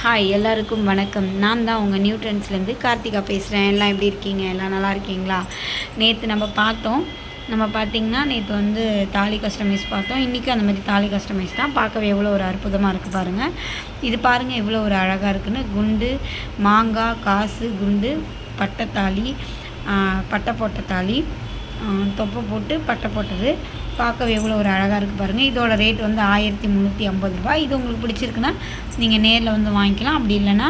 Hi எல்லாருக்கும் வணக்கம். நான் தான் உங்கள் நியூ ட்ரெண்ட்ஸ்லேருந்து கார்த்திகா பேசுகிறேன். எல்லாம் எப்படி இருக்கீங்க? எல்லாம் நல்லா இருக்கீங்களா? நேற்று நம்ம பார்த்திங்கன்னா நேற்று தாலி கஸ்டமைஸ் பார்த்தோம். இன்றைக்கும் அந்த மாதிரி தாலி கஸ்டமைஸ் தான். பார்க்கவே எவ்வளோ ஒரு அற்புதமாக இருக்குது பாருங்கள். இது பாருங்கள் எவ்வளோ ஒரு அழகாக இருக்குன்னு. குண்டு, மாங்காய், காசு, குண்டு, பட்டைத்தாலி, பட்டை போட்ட தாலி, தொப்பை போட்டு பட்டை போட்டது. பார்க்கவே எவ்வளோ ஒரு அழகாக இருக்குது பாருங்கள். இதோட ரேட் 1350 ரூபாய். இது உங்களுக்கு பிடிச்சிருக்குன்னா நீங்கள் நேரில் வாங்கிக்கலாம். அப்படி இல்லைன்னா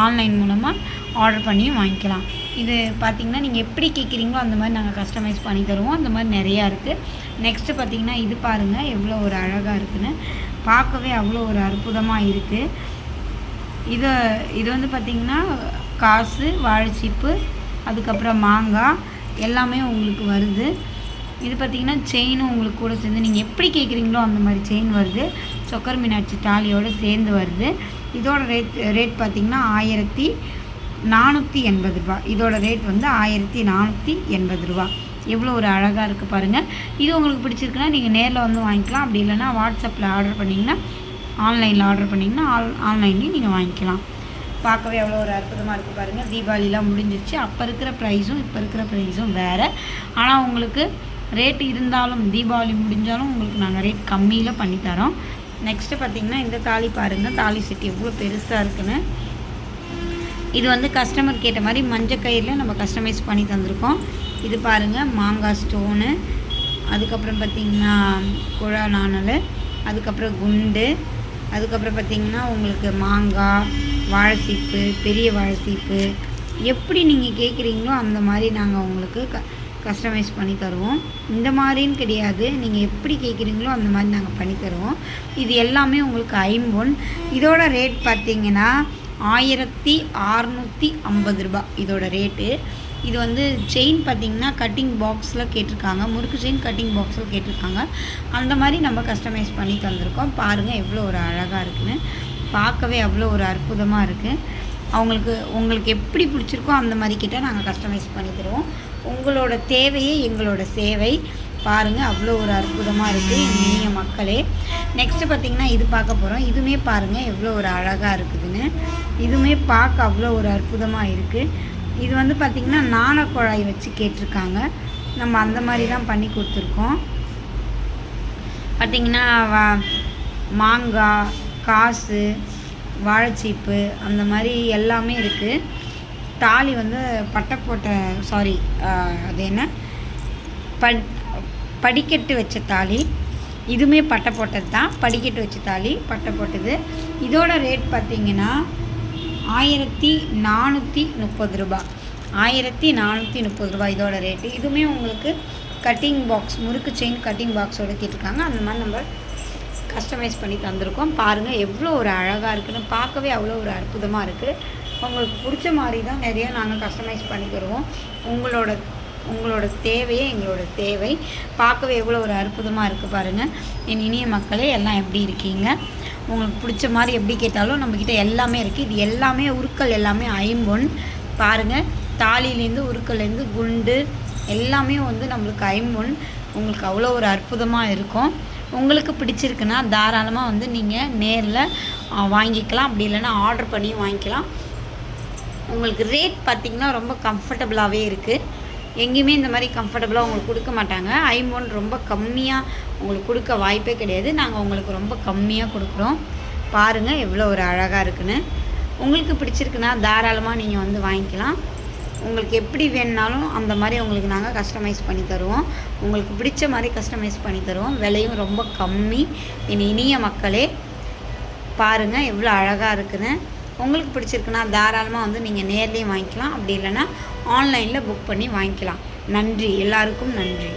ஆன்லைன் மூலமாக ஆர்டர் பண்ணியும் வாங்கிக்கலாம். இது பார்த்திங்கன்னா நீங்கள் எப்படி கேட்குறீங்களோ அந்த மாதிரி நாங்கள் கஸ்டமைஸ் பண்ணி தருவோம். அந்த மாதிரி நிறையா இருக்குது. நெக்ஸ்ட்டு பார்த்திங்கன்னா இது பாருங்கள் எவ்வளோ ஒரு அழகாக இருக்குதுன்னு. பார்க்கவே அவ்வளோ ஒரு அற்புதமாக இருக்குது. இது பார்த்திங்கன்னா காசு, வாழைச்சீப்பு, அதுக்கப்புறம் மாங்காய் எல்லாமே உங்களுக்கு வருது. இது பார்த்திங்கன்னா செயினும் உங்களுக்கு கூட சேர்ந்து நீங்கள் எப்படி கேட்குறீங்களோ அந்த மாதிரி செயின் வருது. சொக்கர் மீனாட்சி தாலியோடு சேர்ந்து வருது. இதோட ரேட் பார்த்திங்கன்னா 1480 ரூபா. இதோட ரேட் 1480 ரூபா. எவ்வளோ ஒரு அழகாக இருக்குது பாருங்கள். இது உங்களுக்கு பிடிச்சிருக்குன்னா நீங்கள் நேரில் வாங்கிக்கலாம். அப்படி இல்லைன்னா வாட்ஸ்அப்பில் ஆர்டர் பண்ணிங்கன்னா, ஆன்லைனில் ஆர்டர் பண்ணிங்கன்னா ஆன்லைன்லேயும் நீங்கள் வாங்கிக்கலாம். பார்க்கவே எவ்வளோ ஒரு அற்புதமாக இருக்குது பாருங்கள். தீபாவளிலாம் முடிஞ்சிருச்சு. அப்போ இருக்கிற ப்ரைஸும் இப்போ இருக்கிற ப்ரைஸும் வேறு. ஆனால் உங்களுக்கு ரேட் இருந்தாலும் தீபாவளி முடிஞ்சாலும் உங்களுக்கு நாங்கள் ரேட் கம்மியில் பண்ணித்தரோம். நெக்ஸ்ட்டு பார்த்திங்கன்னா இந்த தாலி பாருங்கள். தாலி செட் எவ்வளோ பெருசாக இருக்குன்னு. இது கஸ்டமர் கேட்ட மாதிரி மஞ்சள் கயிறில் நம்ம கஸ்டமைஸ் பண்ணி தந்திருக்கோம். இது பாருங்கள் மாங்காய் ஸ்டோனு, அதுக்கப்புறம் பார்த்திங்கன்னா குழா நாணல், அதுக்கப்புறம் குண்டு, அதுக்கப்புறம் பார்த்திங்கன்னா உங்களுக்கு மாங்காய், வாழைச்சீப்பு, பெரிய வாழைச்சீப்பு எப்படி நீங்கள் கேட்குறீங்களோ அந்த மாதிரி நாங்கள் உங்களுக்கு கஸ்டமைஸ் பண்ணி தருவோம். இந்த மாதிரின்னு கிடையாது, நீங்கள் எப்படி கேட்குறீங்களோ அந்த மாதிரி நாங்கள் பண்ணி தருவோம். இது எல்லாமே உங்களுக்கு 50. இதோட ரேட் பார்த்திங்கன்னா 1650 ரூபா இதோட ரேட்டு. இது செயின் பார்த்திங்கன்னா கட்டிங் பாக்ஸில் கேட்டிருக்காங்க. முறுக்கு செயின் கட்டிங் பாக்ஸில் கேட்டிருக்காங்க. அந்த மாதிரி நம்ம கஸ்டமைஸ் பண்ணி தந்திருக்கோம். பாருங்கள் எவ்வளோ ஒரு அழகாக இருக்குன்னு. பார்க்கவே அவ்வளோ ஒரு அற்புதமாக இருக்குது. உங்களுக்கு எப்படி பிடிச்சிருக்கோ அந்த மாதிரி கிட்ட நாங்கள் கஸ்டமைஸ் பண்ணி தருவோம். உங்களோட தேவையே எங்களோட சேவை. பாருங்கள் அவ்வளோ ஒரு அற்புதமாக இருக்குது இனிய மக்களே. நெக்ஸ்ட்டு பார்த்திங்கன்னா இது பார்க்க போகிறோம். இதுவுமே பாருங்கள் எவ்வளோ ஒரு அழகாக இருக்குதுன்னு. இதுவுமே பார்க்க அவ்வளோ ஒரு அற்புதமாக இருக்குது. இது பார்த்திங்கன்னா நாணக்குழாய் வச்சு கேட்டிருக்காங்க. நம்ம அந்த மாதிரி தான் பண்ணி கொடுத்துருக்கோம். பார்த்திங்கன்னா மாங்காய், காசு, வாழைச்சீப்பு அந்த மாதிரி எல்லாமே இருக்குது. தாலி பட்டை போட்ட அது என்ன படிக்கட்டு வச்ச தாலி. இதுவுமே பட்டை போட்டது தான். படிக்கட்டு வச்ச தாலி பட்டை போட்டது. இதோட ரேட் பார்த்திங்கன்னா 1430 ரூபா. 1430 ரூபா இதோட ரேட்டு. இதுவுமே உங்களுக்கு கட்டிங் பாக்ஸ், முறுக்கு செயின் கட்டிங் பாக்ஸோடு கேட்டிருக்காங்க. அந்த மாதிரி நம்ம கஸ்டமைஸ் பண்ணி தந்திருக்கோம். பாருங்கள் எவ்வளோ ஒரு அழகாக இருக்குன்னு. பார்க்கவே அவ்வளோ ஒரு அற்புதமாக இருக்குது. உங்களுக்கு பிடிச்ச மாதிரி தான் நிறையா நாங்கள் கஸ்டமைஸ் பண்ணி தருவோம். உங்களோட தேவையே எங்களோட தேவை. பார்க்கவே எவ்வளோ ஒரு அற்புதமாக இருக்குது பாருங்கள். என் இனிய மக்களே எல்லாம் எப்படி இருக்கீங்க? உங்களுக்கு பிடிச்ச மாதிரி எப்படி கேட்டாலும் நம்மக்கிட்ட எல்லாமே இருக்குது. இது எல்லாமே உருக்கள் எல்லாமே 50. பாருங்கள் தாலிலேருந்து உருக்கள்லேருந்து குண்டு எல்லாமே நம்மளுக்கு 50. உங்களுக்கு அவ்வளோ ஒரு அற்புதமாக இருக்கும். உங்களுக்கு பிடிச்சிருக்குன்னா தாராளமாக நீங்கள் நேரில் வாங்கிக்கலாம். அப்படி இல்லைன்னா ஆர்டர் பண்ணி வாங்கிக்கலாம். உங்களுக்கு ரேட் பார்த்திங்கன்னா ரொம்ப கம்ஃபர்டபுளாகவே இருக்குது. எங்கேயுமே இந்த மாதிரி கம்ஃபர்டபுளாக உங்களுக்கு கொடுக்க மாட்டாங்க. 50 ரொம்ப கம்மியாக உங்களுக்கு கொடுக்க வாய்ப்பே கிடையாது. நாங்கள் உங்களுக்கு ரொம்ப கம்மியாக கொடுக்குறோம். பாருங்கள் எவ்வளோ ஒரு அழகாக இருக்குன்னு. உங்களுக்கு பிடிச்சிருக்குன்னா தாராளமாக நீங்கள் வாங்கிக்கலாம். உங்களுக்கு எப்படி வேணுனாலும் அந்த மாதிரி உங்களுக்கு நாங்கள் கஸ்டமைஸ் பண்ணி தருவோம். உங்களுக்கு பிடிச்ச மாதிரி கஸ்டமைஸ் பண்ணி தருவோம். விலையும் ரொம்ப கம்மி. என் இனிய மக்களே பாருங்கள் எவ்வளோ அழகாக இருக்குன்னு. உங்களுக்கு பிடிச்சிருக்குன்னா தாராளமாக நீங்கள் நேர்லேயும் வாங்கிக்கலாம். அப்படி இல்லைன்னா ஆன்லைனில் புக் பண்ணி வாங்கிக்கலாம். நன்றி, எல்லாருக்கும் நன்றி.